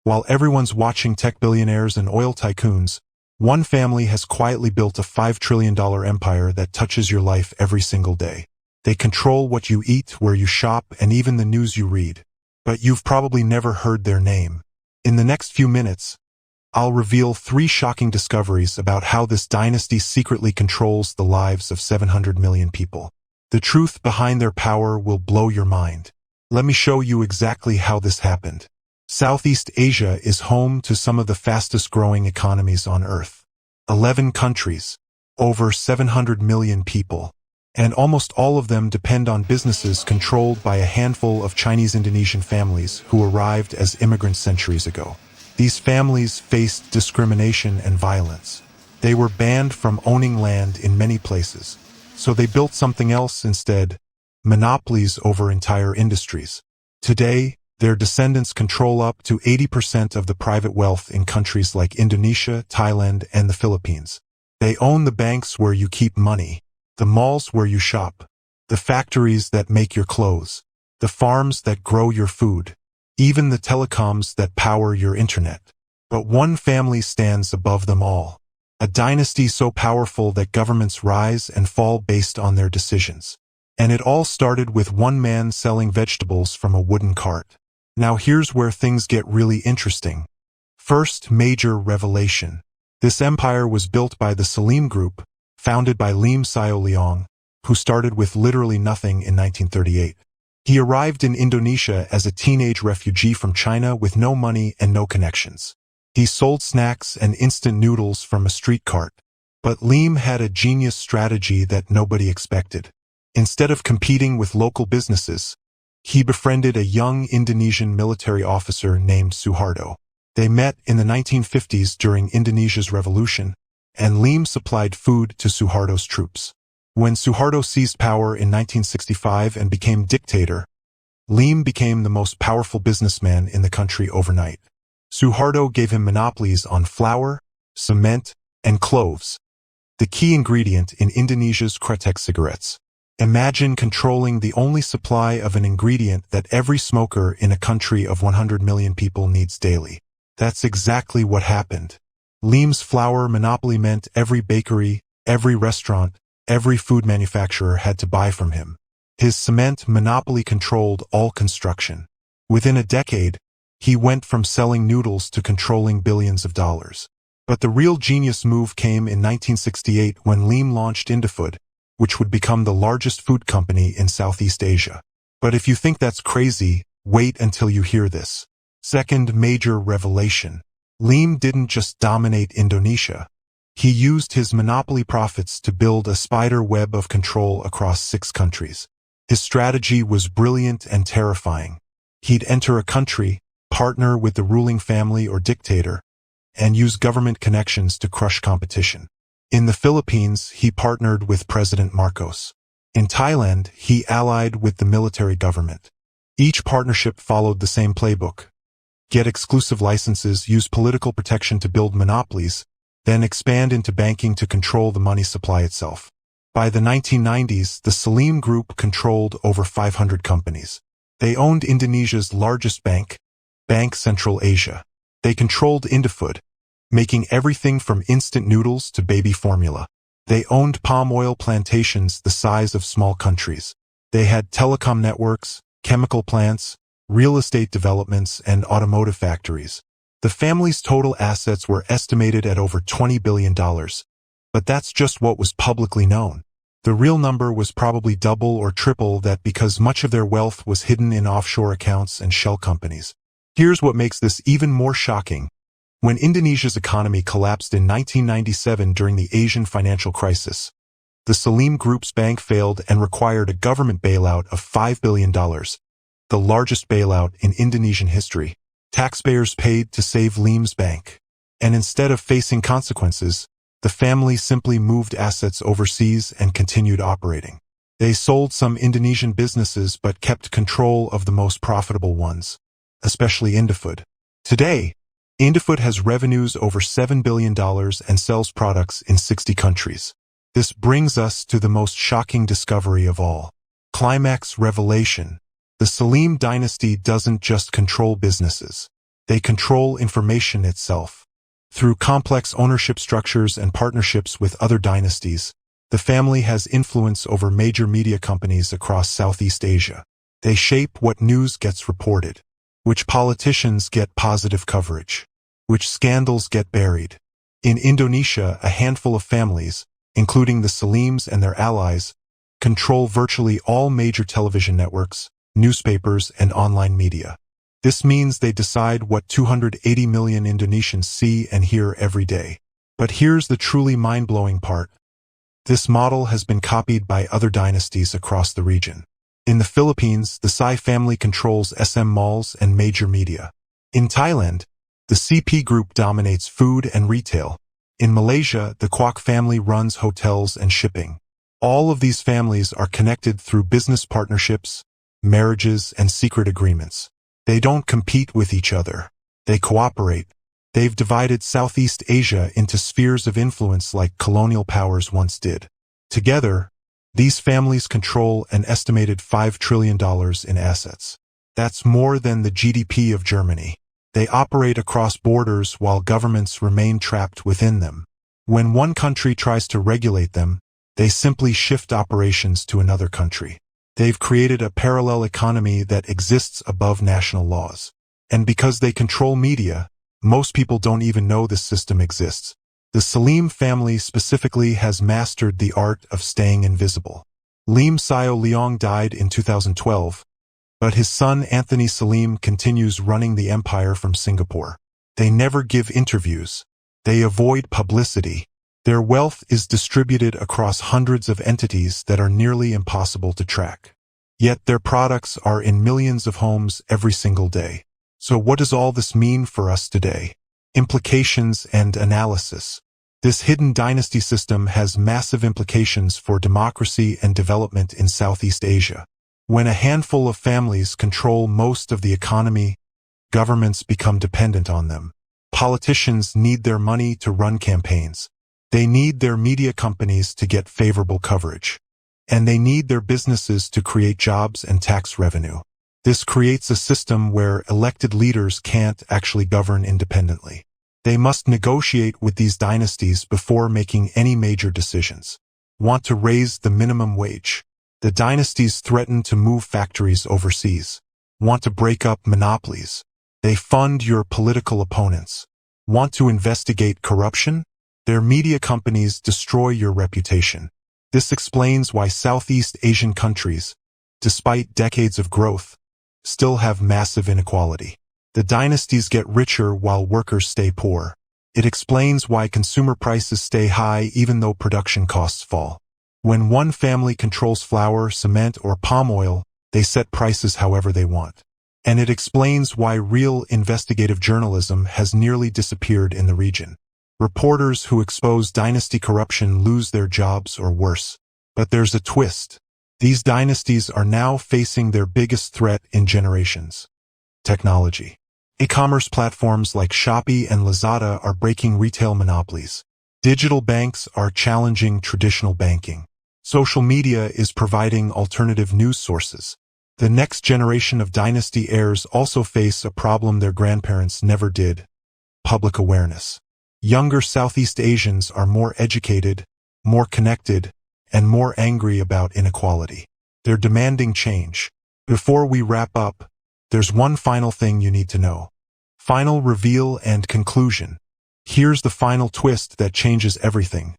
While everyone's watching tech billionaires and oil tycoons, one family has quietly built a $5 trillion empire that touches your life every single day. They control what you eat, where you shop, and even the news you read. But you've probably never heard their name. In the next few minutes, I'll reveal 3 shocking discoveries about how this dynasty secretly controls the lives of 700 million people. The truth behind their power will blow your mind. Let me show you exactly how this happened. Southeast Asia is home to some of the fastest-growing economies on Earth. 11 countries, over 700 million people, and almost all of them depend on businesses controlled by a handful of Chinese-Indonesian families who arrived as immigrants centuries ago. These families faced discrimination and violence. They were banned from owning land in many places, so they built something else instead: monopolies over entire industries. Today, their descendants control up to 80% of the private wealth in countries like Indonesia, Thailand, and the Philippines. They own the banks where you keep money, the malls where you shop, the factories that make your clothes, the farms that grow your food, even the telecoms that power your internet. But one family stands above them all. A dynasty so powerful that governments rise and fall based on their decisions. And it all started with one man selling vegetables from a wooden cart. Now here's where things get really interesting. First major revelation. This empire was built by the Liem Group, founded by Liem Sioe Liong, who started with literally nothing in 1938. He arrived in Indonesia as a teenage refugee from China with no money and no connections. He sold snacks and instant noodles from a street cart. But Liem had a genius strategy that nobody expected. Instead of competing with local businesses, he befriended a young Indonesian military officer named Suharto. They met in the 1950s during Indonesia's revolution, and Liem supplied food to Suharto's troops. When Suharto seized power in 1965 and became dictator, Liem became the most powerful businessman in the country overnight. Suharto gave him monopolies on flour, cement, and cloves, the key ingredient in Indonesia's kretek cigarettes. Imagine controlling the only supply of an ingredient that every smoker in a country of 100 million people needs daily. That's exactly what happened. Liem's flour monopoly meant every bakery, every restaurant, every food manufacturer had to buy from him. His cement monopoly controlled all construction. Within a decade, he went from selling noodles to controlling billions of dollars. But the real genius move came in 1968 when Liem launched Indofood, which would become the largest food company in Southeast Asia. But if you think that's crazy, wait until you hear this. Second major revelation. Liem didn't just dominate Indonesia. He used his monopoly profits to build a spider web of control across 6 countries. His strategy was brilliant and terrifying. He'd enter a country, partner with the ruling family or dictator, and use government connections to crush competition. In the Philippines, he partnered with President Marcos. In Thailand, he allied with the military government. Each partnership followed the same playbook. Get exclusive licenses, use political protection to build monopolies, then expand into banking to control the money supply itself. By the 1990s, the Liem Group controlled over 500 companies. They owned Indonesia's largest bank, Bank Central Asia. They controlled Indofood, making everything from instant noodles to baby formula. They owned palm oil plantations the size of small countries. They had telecom networks, chemical plants, real estate developments, and automotive factories. The family's total assets were estimated at over $20 billion. But that's just what was publicly known. The real number was probably double or triple that because much of their wealth was hidden in offshore accounts and shell companies. Here's what makes this even more shocking. When Indonesia's economy collapsed in 1997 during the Asian financial crisis, the Liem Group's bank failed and required a government bailout of $5 billion, the largest bailout in Indonesian history. Taxpayers paid to save Liem's bank. And instead of facing consequences, the family simply moved assets overseas and continued operating. They sold some Indonesian businesses but kept control of the most profitable ones, especially Indofood. Today, Indofood has revenues over $7 billion and sells products in 60 countries. This brings us to the most shocking discovery of all. Climax revelation. The Liem dynasty doesn't just control businesses. They control information itself. Through complex ownership structures and partnerships with other dynasties, the family has influence over major media companies across Southeast Asia. They shape what news gets reported, which politicians get positive coverage, which scandals get buried. In Indonesia, a handful of families, including the Salims and their allies, control virtually all major television networks, newspapers, and online media. This means they decide what 280 million Indonesians see and hear every day. But here's the truly mind-blowing part. This model has been copied by other dynasties across the region. In the Philippines, the Sioe family controls SM malls and major media. In Thailand, the CP Group dominates food and retail. In Malaysia, the Kwok family runs hotels and shipping. All of these families are connected through business partnerships, marriages, and secret agreements. They don't compete with each other. They cooperate. They've divided Southeast Asia into spheres of influence like colonial powers once did. Together, these families control an estimated $5 trillion in assets. That's more than the GDP of Germany. They operate across borders while governments remain trapped within them. When one country tries to regulate them, they simply shift operations to another country. They've created a parallel economy that exists above national laws. And because they control media, most people don't even know this system exists. The Liem family specifically has mastered the art of staying invisible. Liem Sioe Liong died in 2012, but his son Anthony Liem continues running the empire from Singapore. They never give interviews. They avoid publicity. Their wealth is distributed across hundreds of entities that are nearly impossible to track. Yet their products are in millions of homes every single day. So what does all this mean for us today? Implications and analysis. This hidden dynasty system has massive implications for democracy and development in Southeast Asia. When a handful of families control most of the economy, governments become dependent on them. Politicians need their money to run campaigns. They need their media companies to get favorable coverage. And they need their businesses to create jobs and tax revenue. This creates a system where elected leaders can't actually govern independently. They must negotiate with these dynasties before making any major decisions. Want to raise the minimum wage? The dynasties threaten to move factories overseas. Want to break up monopolies? They fund your political opponents. Want to investigate corruption? Their media companies destroy your reputation. This explains why Southeast Asian countries, despite decades of growth, still have massive inequality. The dynasties get richer while workers stay poor. It explains why consumer prices stay high even though production costs fall. When one family controls flour, cement, or palm oil, they set prices however they want. And it explains why real investigative journalism has nearly disappeared in the region. Reporters who expose dynasty corruption lose their jobs or worse. But there's a twist. These dynasties are now facing their biggest threat in generations: technology. E-commerce platforms like Shopee and Lazada are breaking retail monopolies. Digital banks are challenging traditional banking. Social media is providing alternative news sources. The next generation of dynasty heirs also face a problem their grandparents never did: public awareness. Younger Southeast Asians are more educated, more connected, and more angry about inequality. They're demanding change. Before we wrap up, there's one final thing you need to know. Final reveal and conclusion. Here's the final twist that changes everything.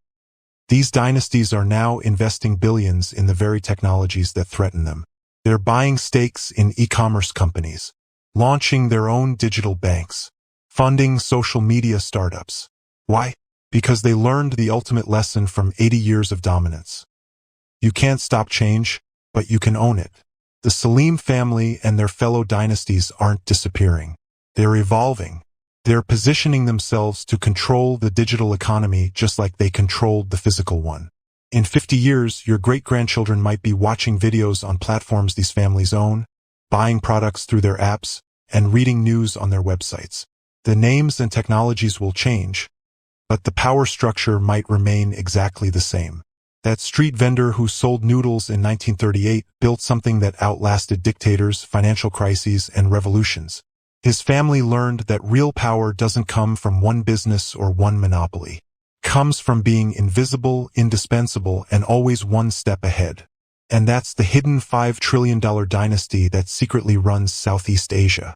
These dynasties are now investing billions in the very technologies that threaten them. They're buying stakes in e-commerce companies, launching their own digital banks, funding social media startups. Why? Because they learned the ultimate lesson from 80 years of dominance. You can't stop change, but you can own it. The Liem family and their fellow dynasties aren't disappearing. They're evolving. They're positioning themselves to control the digital economy just like they controlled the physical one. In 50 years, your great-grandchildren might be watching videos on platforms these families own, buying products through their apps, and reading news on their websites. The names and technologies will change, but the power structure might remain exactly the same. That street vendor who sold noodles in 1938 built something that outlasted dictators, financial crises, and revolutions. His family learned that real power doesn't come from one business or one monopoly. It comes from being invisible, indispensable, and always one step ahead. And that's the hidden $5 trillion dynasty that secretly runs Southeast Asia.